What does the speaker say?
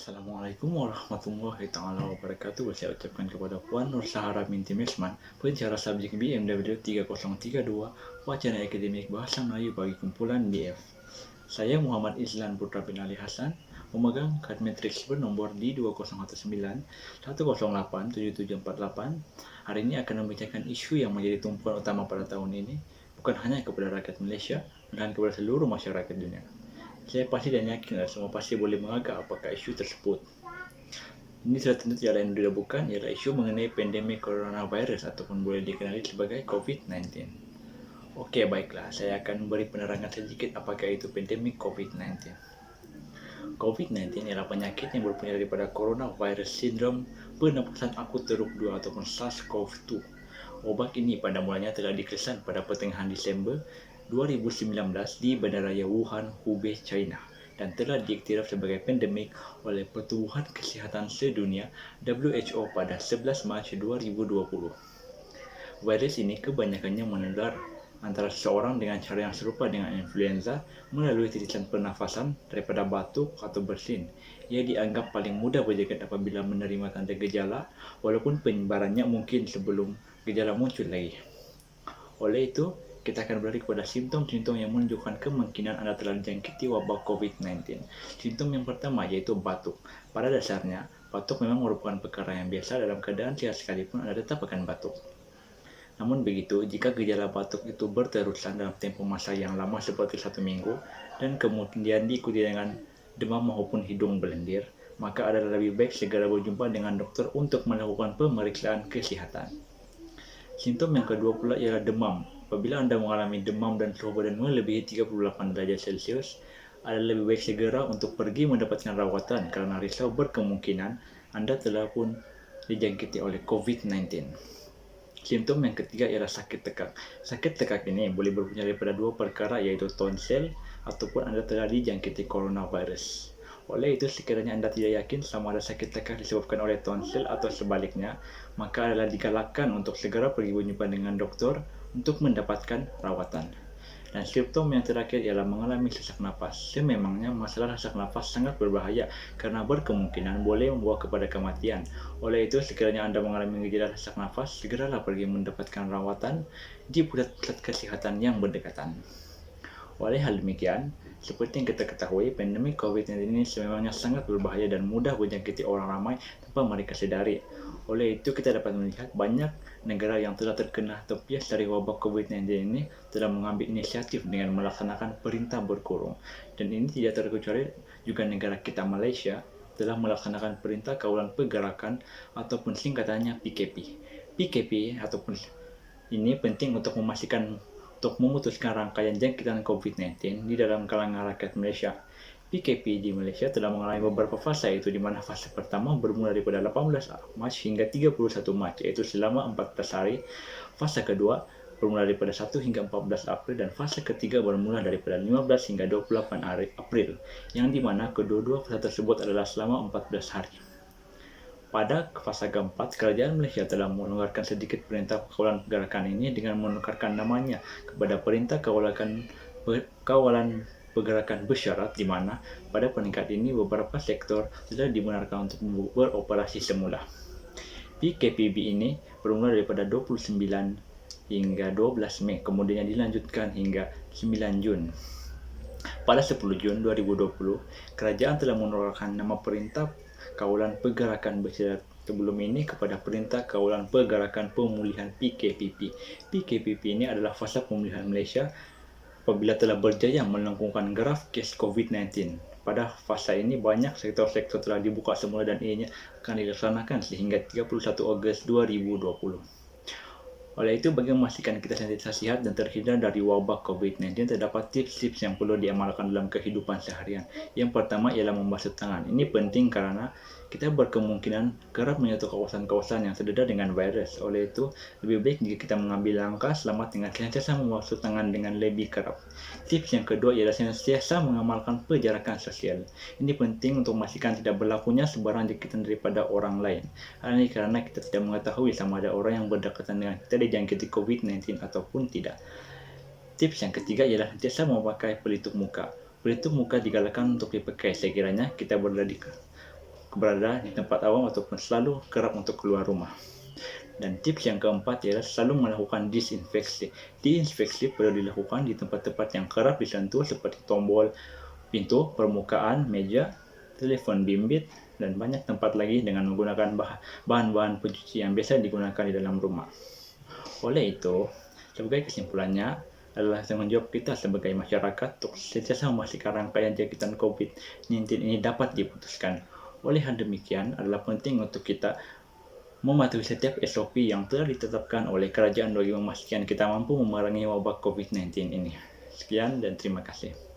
Assalamualaikum warahmatullahi taala wabarakatuh. Saya ucapkan kepada Puan Nur Sahara binti Mesman, pensyarah subjek BMW 3032, wacana akademik bahasa Melayu bagi kumpulan BF. Saya Muhammad Islan Putra bin Ali Hasan, memegang kad matriks bernomor D200191087748. Hari ini akan membacakan isu yang menjadi tumpuan utama pada tahun ini, bukan hanya kepada rakyat Malaysia, melainkan kepada seluruh masyarakat dunia. Saya pasti dan yakin semua pasti boleh mengagak apakah isu tersebut. Ini sudah tentu tidak lain dan bukan ialah isu mengenai pandemik coronavirus ataupun boleh dikenali sebagai COVID-19. Oke, baiklah, saya akan beri penerangan sedikit apakah itu pandemik COVID-19. COVID-19 ialah penyakit yang berpunca daripada coronavirus syndrome pernapasan akut teruk 2 ataupun SARS-CoV-2. Obat ini pada mulanya telah dikesan pada pertengahan Disember 2019 di Bandaraya Wuhan, Hubei, China dan telah diiktiraf sebagai pandemik oleh Pertubuhan Kesihatan Sedunia WHO pada 11 Mac 2020. Virus ini kebanyakannya menular antara seseorang dengan cara yang serupa dengan influenza melalui titisan pernafasan daripada batuk atau bersin. Ia dianggap paling mudah berjangkit apabila menerima tanda gejala, walaupun penyebarannya mungkin sebelum gejala muncul lagi. Oleh itu, kita akan beralih kepada simptom-simptom yang menunjukkan kemungkinan Anda telah dijangkiti wabah COVID-19. Simptom yang pertama yaitu batuk. Pada dasarnya, batuk memang merupakan perkara yang biasa dalam keadaan sehat sekalipun Anda tetap akan batuk. Namun begitu, jika gejala batuk itu berterusan dalam tempoh masa yang lama seperti 1 minggu dan kemudian diikuti dengan demam maupun hidung berlendir, maka adalah lebih baik segera berjumpa dengan dokter untuk melakukan pemeriksaan kesehatan. Simptom yang kedua pula ialah demam. Apabila Anda mengalami demam dan suhu badan melebihi 38 derajat Celcius, adalah lebih baik segera untuk pergi mendapatkan rawatan karena risau berkemungkinan Anda telah pun dijangkiti oleh COVID-19. Simptom yang ketiga ialah sakit tekak. Sakit tekak ini boleh berpunca daripada dua perkara yaitu tonsil ataupun Anda telah dijangkiti coronavirus. Oleh itu, sekiranya Anda tidak yakin sama ada sakit tekak disebabkan oleh tonsil atau sebaliknya, maka adalah digalakkan untuk segera pergi berjumpa dengan dokter untuk mendapatkan rawatan. Dan simptom yang terakhir ialah mengalami sesak napas. Sememangnya masalah sesak napas sangat berbahaya karena berkemungkinan boleh membawa kepada kematian. Oleh itu, sekiranya Anda mengalami gejala sesak napas, segeralah pergi mendapatkan rawatan di pusat-pusat kesehatan yang berdekatan. Oleh hal demikian, seperti yang kita ketahui, pandemi COVID-19 ini sememangnya sangat berbahaya dan mudah menjangkiti orang ramai tanpa mereka sedari. Oleh itu, kita dapat melihat banyak negara yang telah terkena terpias dari wabah COVID-19 ini telah mengambil inisiatif dengan melaksanakan perintah berkurung. Dan ini tidak terkecuali juga negara kita Malaysia telah melaksanakan perintah kawalan pergerakan ataupun singkatannya PKP. PKP ataupun ini penting untuk memastikan untuk memutuskan rangkaian jangkitan COVID-19 di dalam kalangan rakyat Malaysia. PKP di Malaysia telah mengalami beberapa fasa, yaitu di mana fase pertama bermula daripada 18 Mac hingga 31 Mac, yaitu selama 14 hari. Fase kedua bermula daripada 1 hingga 14 April dan fase ketiga bermula daripada 15 hingga 28 April, yang di mana kedua-dua fase tersebut adalah selama 14 hari. Pada fase keempat, kerajaan Malaysia telah melonggarkan sedikit perintah kawalan pergerakan ini dengan menukarkan namanya kepada Perintah Kawalan Pergerakan Bersyarat, di mana pada peringkat ini beberapa sektor sudah dibenarkan untuk beroperasi semula. PKPB ini bermula daripada 29 hingga 12 Mei, kemudian dilanjutkan hingga 9 Jun. Pada 10 Jun 2020, kerajaan telah mengeluarkan nama Perintah Kawalan Pergerakan Bersyarat sebelum ini kepada Perintah Kawalan Pergerakan Pemulihan PKPP. PKPP ini adalah fasa pemulihan Malaysia apabila telah berjaya melengkungkan graf kes COVID-19. Pada fasa ini banyak sektor-sektor telah dibuka semula dan ianya akan dilaksanakan sehingga 31 Ogos 2020. Oleh itu, bagi memastikan kita sentiasa sehat dan terhindar dari wabah COVID-19, terdapat tips-tips yang perlu diamalkan dalam kehidupan seharian. Yang pertama ialah membasuh tangan. Ini penting karena kita berkemungkinan kerap menyentuh kawasan-kawasan yang terdedah dengan virus. Oleh itu, lebih baik jika kita mengambil langkah selamat dengan senantiasa membasuh tangan dengan lebih kerap. Tips yang kedua ialah senantiasa mengamalkan penjarakan sosial. Ini penting untuk memastikan tidak berlakunya sebarang jangkitan daripada orang lain. Hal ini karena kita tidak mengetahui sama ada orang yang berdekatan dengan kita dijangkiti COVID-19 ataupun tidak. Tips yang ketiga ialah senantiasa memakai pelitup muka. Pelitup muka digalakkan untuk dipakai sekiranya kita berada di berada di tempat awam ataupun selalu kerap untuk keluar rumah. Dan tips yang keempat ialah selalu melakukan disinfeksi. Disinfeksi perlu dilakukan di tempat-tempat yang kerap disentuh seperti tombol, pintu, permukaan, meja, telepon bimbit, dan banyak tempat lagi dengan menggunakan bahan-bahan pencuci yang biasa digunakan di dalam rumah. Oleh itu, sebagai kesimpulannya, adalah tanggung jawab kita sebagai masyarakat untuk sentiasa memastikan rangkaian jangkitan COVID-19 ini dapat diputuskan. Oleh hal demikian, adalah penting untuk kita mematuhi setiap SOP yang telah ditetapkan oleh kerajaan bagi memastikan kita mampu memerangi wabah COVID-19 ini. Sekian dan terima kasih.